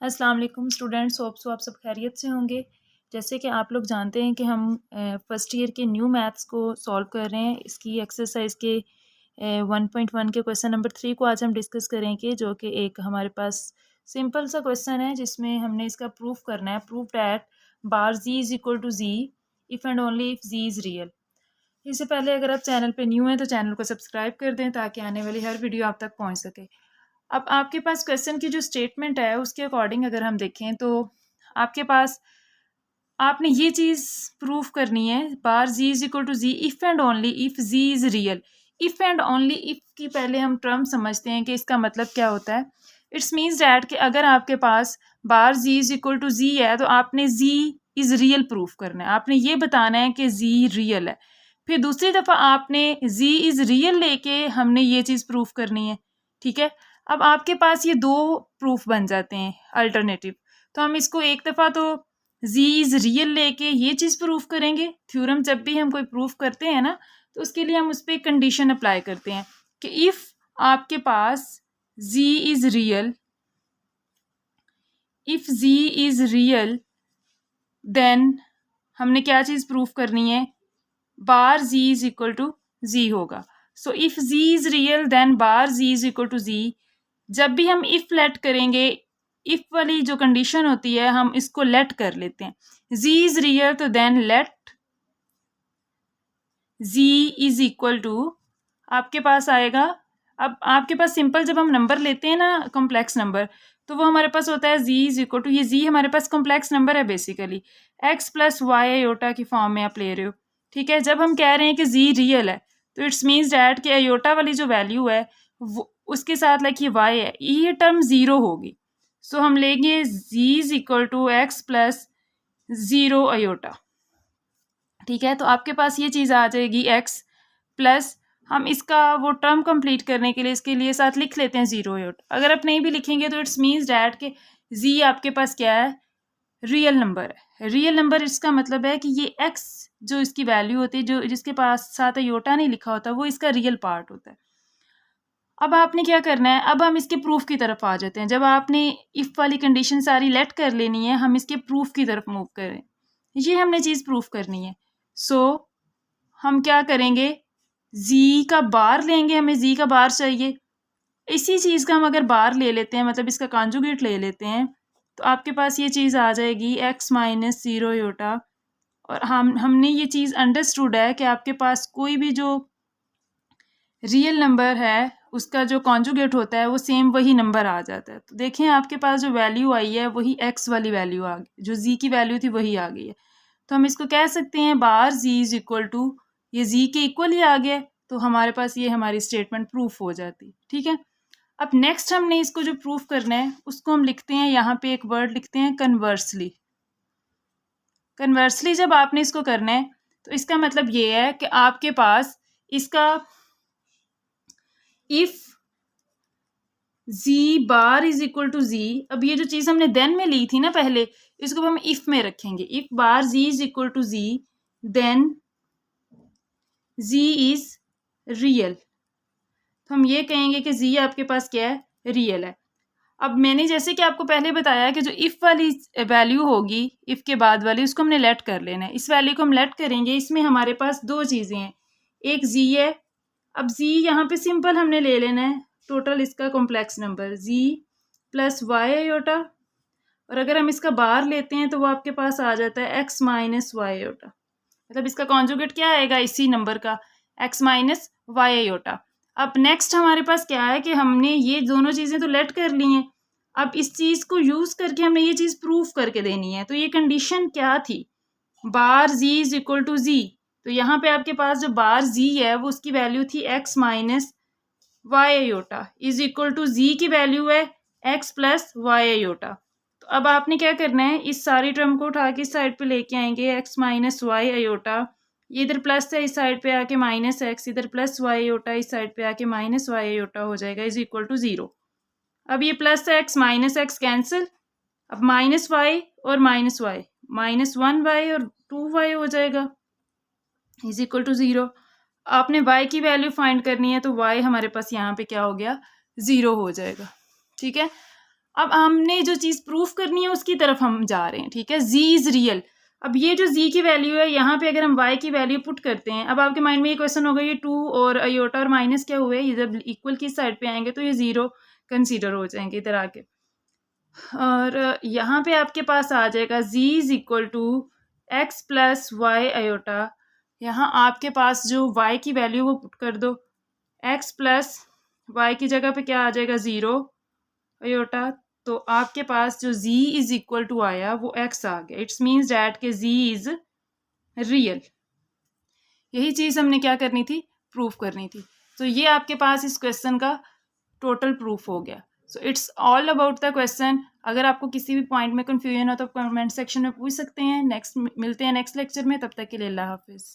अस्सलाम वालेकुम students, hope so आप सब खैरियत से होंगे। जैसे कि आप लोग जानते हैं कि हम फर्स्ट ईयर के न्यू मैथ्स को सॉल्व कर रहे हैं। इसकी एक्सरसाइज के 1.1 के क्वेश्चन नंबर 3 को आज हम डिस्कस करेंगे, जो कि एक हमारे पास सिंपल सा क्वेश्चन है जिसमें हमने इसका प्रूफ करना है। Proof that bar ji is equal to ji if and only if ji is real. इससे पहले अगर आप चैनल पे न्यू हैं तो चैनल को सब्सक्राइब कर दें ताकि आने वाली हर वीडियो आप तक पहुंच सके। अब आपके पास क्वेश्चन की जो स्टेटमेंट है उसके अकॉर्डिंग अगर हम देखें तो आपके पास आपने ये चीज़ प्रूफ करनी है, bar ji is equal to ji if and only if ji is real. If and only if की पहले हम टर्म समझते हैं कि इसका मतलब क्या होता है। इट्स मीन्स डैट कि अगर आपके पास बार जी इज इक्वल टू जी है तो आपने जी इज़ रियल प्रूफ करना है। आपने ये बताना है कि जी रियल है। फिर दूसरी दफ़ा आपने जी इज़ रियल लेके हमने ये चीज़ प्रूफ करनी है। ठीक है, अब आपके पास ये दो प्रूफ बन जाते हैं अल्टरनेटिव। तो हम इसको एक दफ़ा तो जी इज़ रियल लेके ये चीज़ प्रूफ करेंगे। थ्योरम जब भी हम कोई प्रूफ करते हैं ना तो उसके लिए हम उस पर कंडीशन अप्लाई करते हैं कि इफ़ आपके पास g is real, if ji is real then हमने क्या चीज़ प्रूफ करनी है, bar ji is equal to g होगा। So if ji is real then bar ji is equal to g. जब भी हम इफ़ लेट करेंगे, इफ़ वाली जो कंडीशन होती है हम इसको लेट कर लेते हैं। जी इज़ रियल तो then let G is equal to आपके पास आएगा। अब आपके पास सिंपल जब हम नंबर लेते हैं ना कॉम्प्लेक्स नंबर, तो वो हमारे पास होता है जी इज इक्वल टू, ये जी हमारे पास कॉम्प्लेक्स नंबर है basically, X plus Y iota की फॉर्म में आप ले रहे हो। ठीक है, जब हम कह रहे हैं कि जी रियल है तो इट्स मीन्स डैट कि आयोटा वाली जो वैल्यू है वो उसके साथ लाइक ये वाई है, ये टर्म ज़ीरो होगी। सो हम लेंगे g is equal to x plus zero iota. ठीक है, तो आपके पास ये चीज़ आ जाएगी एक्स प्लस, हम इसका वो टर्म कंप्लीट करने के लिए इसके लिए साथ लिख लेते हैं ज़ीरो आयोटा। अगर आप नहीं भी लिखेंगे तो इट्स मीन्स डैट के जी आपके पास क्या है, रियल नंबर है। रियल नंबर इसका मतलब है कि ये एक्स जो इसकी वैल्यू होती है, जो जिसके पास साथ आयोटा नहीं लिखा होता, वो इसका रियल पार्ट होता है। अब आपने क्या करना है, अब हम इसके प्रूफ की तरफ आ जाते हैं। जब आपने इफ़ वाली कंडीशन सारी लेट कर लेनी है, हम इसके प्रूफ की तरफ मूव करें। ये हमने चीज़ प्रूफ करनी है। सो हम क्या करेंगे, जी का बार लेंगे, हमें जी का बार चाहिए। इसी चीज़ का हम अगर बार ले लेते हैं, मतलब इसका कॉन्जुगेट ले लेते हैं, तो आपके पास ये चीज़ आ जाएगी एक्स माइनस ज़ीरो आयोटा। और हमने ये चीज़ अंडरस्टूड है कि आपके पास कोई भी जो रियल नंबर है उसका जो कॉन्जुगेट होता है वो सेम वही नंबर आ जाता है। तो देखें आपके पास जो वैल्यू आई है वही एक्स वाली वैल्यू आ गई, जो जी की वैल्यू थी वही आ गई है। तो हम इसको कह सकते हैं बार जी इज इक्वल टू, ये जी के इक्वल ही आ गया, तो हमारे पास ये हमारी स्टेटमेंट प्रूफ हो जाती। ठीक है, अब नेक्स्ट हमने इसको जो प्रूफ करना है उसको हम लिखते हैं, यहाँ पे एक वर्ड लिखते हैं कन्वर्सली। कन्वर्सली जब आपने इसको करना है तो इसका मतलब ये है कि आपके पास इसका if g bar is equal to g, अब ये जो चीज़ हमने देन में ली थी ना पहले, इसको हम इफ में रखेंगे। If bar ji is equal to G then G is real. तो हम ये कहेंगे कि जी आपके पास क्या है, रियल है। अब मैंने जैसे कि आपको पहले बताया कि जो इफ़ वाली वैल्यू होगी, इफ़ के बाद वाली, उसको हमने लेट कर लेना है। इस वैल्यू को हम लेट करेंगे, इसमें हमारे पास दो चीज़ें हैं, एक जी है। अब जी यहाँ पे सिंपल हमने ले लेना है टोटल इसका कॉम्प्लेक्स नंबर जी प्लस वाई आयोटा, और अगर हम इसका बार लेते हैं तो वो आपके पास आ जाता है एक्स माइनस वाई आयोटा। मतलब इसका कॉन्जुगेट क्या आएगा इसी नंबर का, एक्स माइनस वाई आयोटा। अब नेक्स्ट हमारे पास क्या है कि हमने ये दोनों चीज़ें तो लेट कर ली हैं। अब इस चीज़ को यूज़ करके हमने ये चीज़ प्रूफ करके देनी है। तो ये कंडीशन क्या थी, बार जी इज इक्वल टू जी। तो यहाँ पे आपके पास जो बार जी है वो उसकी वैल्यू थी x minus y iota is equal to g की वैल्यू है एक्स प्लस वाई आयोटा। तो अब आपने क्या करना है, इस सारी टर्म को उठा के इस साइड पे लेके आएंगे, एक्स माइनस वाई आयोटा, ये इधर प्लस है इस साइड पे आके माइनस एक्स, इधर प्लस वाई आयोटा इस साइड पे आके माइनस वाई आयोटा हो जाएगा इज इक्वल टू ज़ीरो। अब ये plus X minus X cancel, अब माइनस वाई और minus Y, minus one Y और टू वाई हो जाएगा इज इक्वल टू ज़ीरो। आपने y की वैल्यू फाइंड करनी है तो y हमारे पास यहाँ पे क्या हो गया, ज़ीरो हो जाएगा। ठीक है, अब हमने जो चीज़ प्रूफ करनी है उसकी तरफ हम जा रहे हैं, ठीक है। z is real. अब ये जो z की वैल्यू है यहाँ पे अगर हम y की वैल्यू पुट करते हैं, अब आपके माइंड में ये क्वेश्चन होगा ये 2 और आयोटा और माइनस क्या हुए, ये जब इक्वल की साइड पे आएंगे तो ये 0 कंसीडर हो जाएंगे इधर आके। और यहाँ पे आपके पास आ जाएगा z is equal to x plus Y iota. यहाँ आपके पास जो y की वैल्यू वो पुट कर दो, x प्लस वाई की जगह पे क्या आ जाएगा 0 आयोटा। तो आपके पास जो z इज इक्वल टू आया वो x आ गया। इट्स मीन्स डैट के z इज रियल। यही चीज़ हमने क्या करनी थी, प्रूफ करनी थी। तो ये आपके पास इस क्वेश्चन का टोटल प्रूफ हो गया। So it's all about the question. अगर आपको किसी भी पॉइंट में कन्फ्यूजन हो तो आप कमेंट सेक्शन में पूछ सकते हैं। नेक्स्ट मिलते हैं नेक्स्ट लेक्चर में, तब तक के लिए अल्लाह हाफिज़।